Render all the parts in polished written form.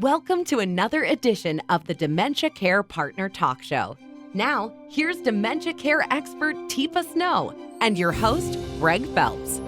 Welcome to another edition of the Dementia Care Partner Talk Show. Now, here's dementia care expert Teepa Snow and your host, Greg Phelps.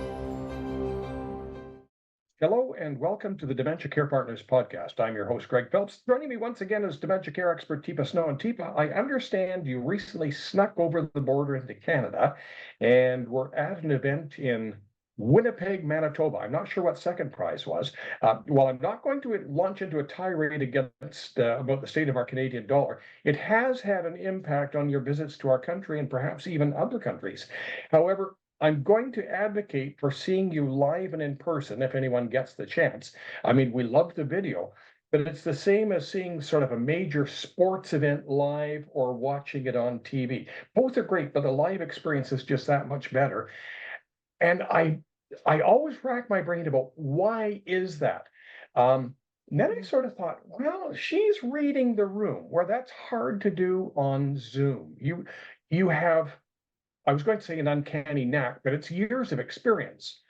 Hello and welcome to the Dementia Care Partners podcast. I'm your host, Greg Phelps. Joining me once again is dementia care expert Teepa Snow. And Teepa, I understand you recently snuck over the border into Canada and were at an event in Winnipeg, Manitoba. I'm not sure what second prize was. While I'm not going to launch into a tirade against about the state of our Canadian dollar, it has had an impact on your visits to our country and perhaps even other countries. However, I'm going to advocate for seeing you live and in person if anyone gets the chance. I mean, we love the video, but it's the same as seeing sort of a major sports event live or watching it on TV. Both are great, but the live experience is just that much better. And I always rack my brain about why is that? Then I sort of thought, well, she's reading the room, where that's hard to do on Zoom. You have, I was going to say an uncanny knack, but it's years of experience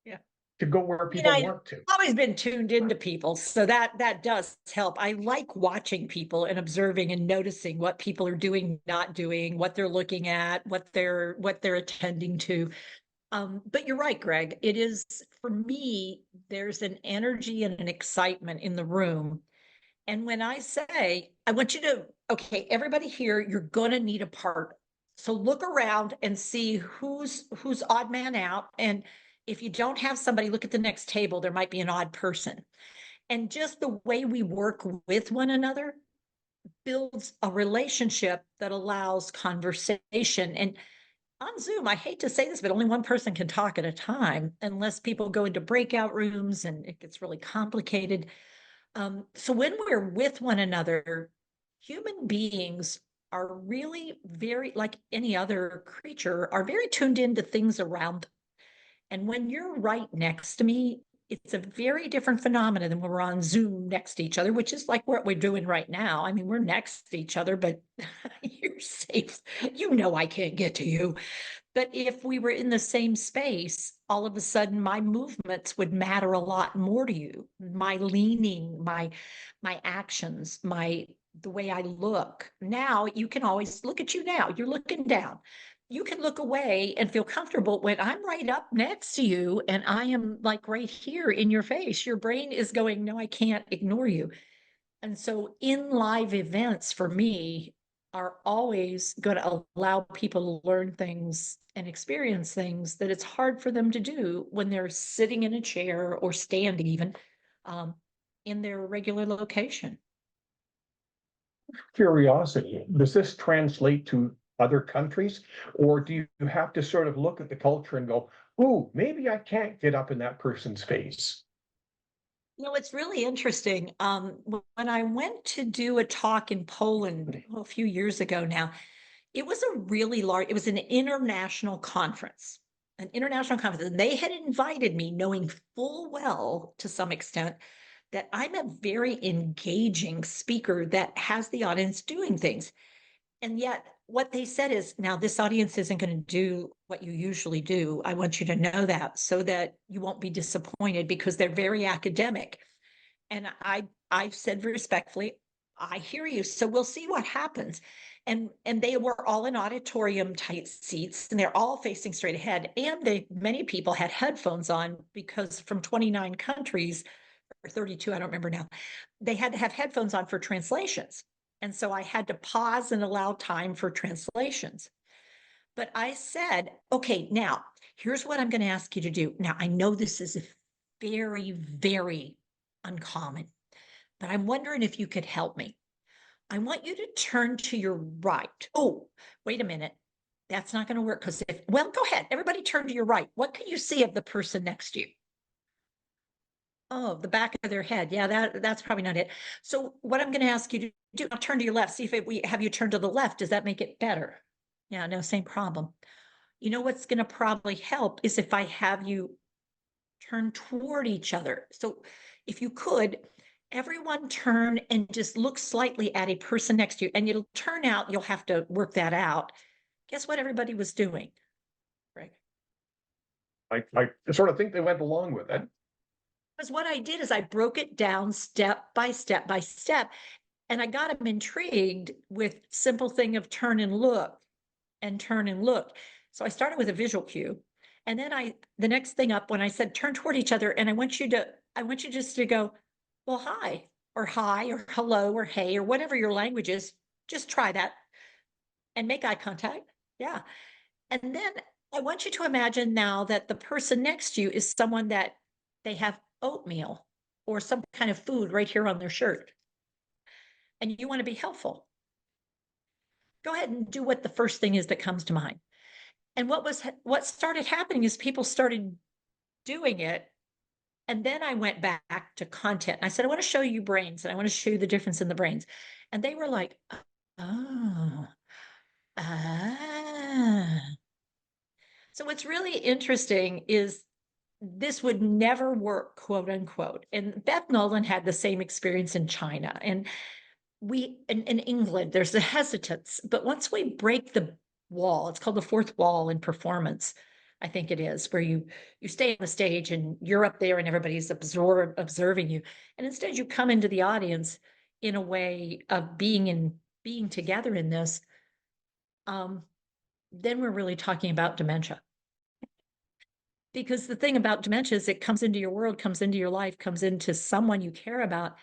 Yeah. to go where people want to. I've always been tuned into people, so that does help. I like watching people and observing and noticing what people are doing, not doing, what they're looking at, what they're attending to. But you're right, Greg. It is, for me, there's an energy and an excitement in the room. And when I say, I want you to, okay, everybody here, you're going to need a partner. So look around and see who's odd man out. And if you don't have somebody, look at the next table. There might be an odd person. And just the way we work with one another builds a relationship that allows conversation. And on Zoom, I hate to say this, but only one person can talk at a time unless people go into breakout rooms and it gets really complicated. So when we're with one another, human beings are really very, like any other creature, are very tuned into things around them. And when you're right next to me, it's a very different phenomenon than when we're on Zoom next to each other, which is like what we're doing right now. I mean, we're next to each other, but you're safe. You know I can't get to you. But if we were in the same space, all of a sudden my movements would matter a lot more to you. My leaning, my actions, the way I look. Now you can always look at you now. You're looking down. You can look away and feel comfortable when I'm right up next to you and I am like right here in your face. Your brain is going, no, I can't ignore you. And so in live events for me are always going to allow people to learn things and experience things that it's hard for them to do when they're sitting in a chair or standing even in their regular location. Curiosity, does this translate to other countries? Or do you have to sort of look at the culture and go, ooh, maybe I can't get up in that person's face? It's really interesting. When I went to do a talk in Poland a few years ago now, it was a really large, it was an international conference, and they had invited me knowing full well to some extent that I'm a very engaging speaker that has the audience doing things. And yet what they said is, now this audience isn't going to do what you usually do. I want you to know that so that you won't be disappointed, because they're very academic. And I've said respectfully, I hear you. So we'll see what happens. And they were all in auditorium type seats, and they're all facing straight ahead. And many people had headphones on, because from 29 countries or 32, I don't remember now, they had to have headphones on for translations. And so I had to pause and allow time for translations. But I said, okay, now here's what I'm going to ask you to do. Now, I know this is very, very uncommon, but I'm wondering if you could help me. I want you to turn to your right. Oh, wait a minute. That's not going to work, because well, go ahead. Everybody turn to your right. What can you see of the person next to you? Oh, the back of their head. Yeah, that's probably not it. So what I'm going to ask you to do, I'll turn to your left. See if we have you turn to the left. Does that make it better? Yeah, no, same problem. You know what's going to probably help is if I have you turn toward each other. So if you could, everyone turn and just look slightly at a person next to you, and it'll turn out, you'll have to work that out. Guess what everybody was doing, Greg? I sort of think they went along with it. Because what I did is I broke it down step by step by step, and I got them intrigued with simple thing of turn and look and turn and look. So I started with a visual cue. And then the next thing up, when I said turn toward each other, and I want you just to go, well, hi, or hello, or hey, or whatever your language is, just try that and make eye contact. Yeah. And then I want you to imagine now that the person next to you is someone that they have oatmeal or some kind of food right here on their shirt. And you want to be helpful. Go ahead and do what the first thing is that comes to mind. And what started happening is people started doing it. And then I went back to content. And I said, I want to show you brains and I want to show you the difference in the brains. And they were like, oh, ah. So what's really interesting is this would never work, quote unquote. And Beth Nolan had the same experience in China. And in England, there's the hesitance. But once we break the wall, it's called the fourth wall in performance, I think it is, where you stay on the stage and you're up there and everybody's observing you. And instead you come into the audience in a way of being together in this. Then we're really talking about dementia. Because the thing about dementia is it comes into your world, comes into your life, comes into someone you care about,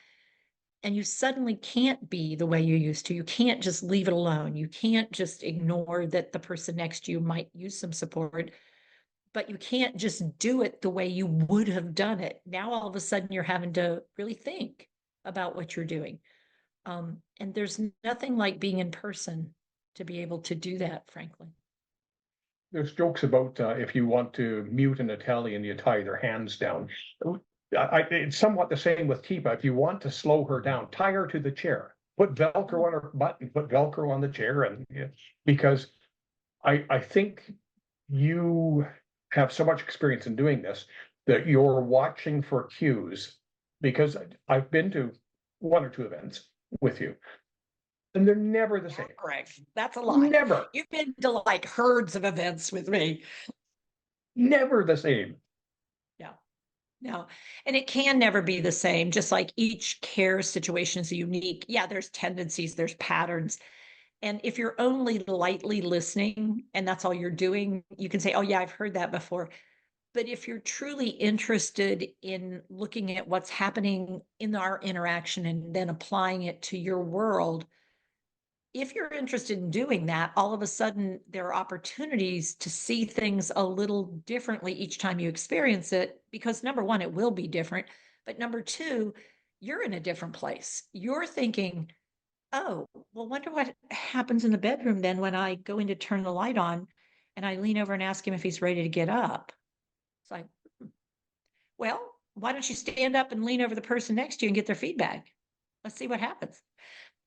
and you suddenly can't be the way you used to. You can't just leave it alone. You can't just ignore that the person next to you might use some support, but you can't just do it the way you would have done it. Now, all of a sudden, you're having to really think about what you're doing. And there's nothing like being in person to be able to do that, frankly. There's jokes about if you want to mute an Italian, you tie their hands down. It's somewhat the same with Teepa. If you want to slow her down, tie her to the chair. Put Velcro on her butt and put Velcro on the chair, and because I think you have so much experience in doing this that you're watching for cues. Because I've been to one or two events with you, and they're never the same. Correct. That's a lie. Never. You've been to like herds of events with me. Never the same. Yeah. No. And it can never be the same, just like each care situation is unique. Yeah, there's tendencies, there's patterns. And if you're only lightly listening and that's all you're doing, you can say, oh, yeah, I've heard that before. But if you're truly interested in looking at what's happening in our interaction and then applying it to your world, if you're interested in doing that, all of a sudden there are opportunities to see things a little differently each time you experience it, because number one, it will be different. But number two, you're in a different place. You're thinking, oh, well, wonder what happens in the bedroom then when I go in to turn the light on and I lean over and ask him if he's ready to get up. It's like, well, why don't you stand up and lean over the person next to you and get their feedback? Let's see what happens.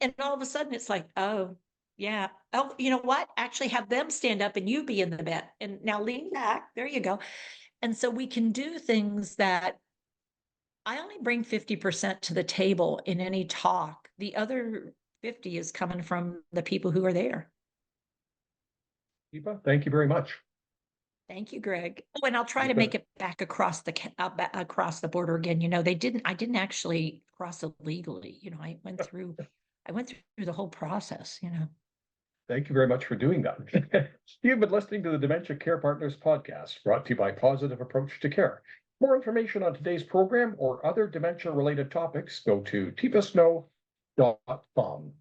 And all of a sudden it's like, oh, yeah. Oh, you know what? Actually have them stand up and you be in the bed and now lean back. There you go. And so we can do things that I only bring 50% to the table in any talk. The other 50 is coming from the people who are there. Teepa, thank you very much. Thank you, Greg. Oh, and I'll try to make it back across the border again. You know, I didn't actually cross illegally. You know, I went through the whole process, you know. Thank you very much for doing that. You've been listening to the Dementia Care Partners podcast, brought to you by Positive Approach to Care. More information on today's program or other dementia-related topics, go to teepasnow.com.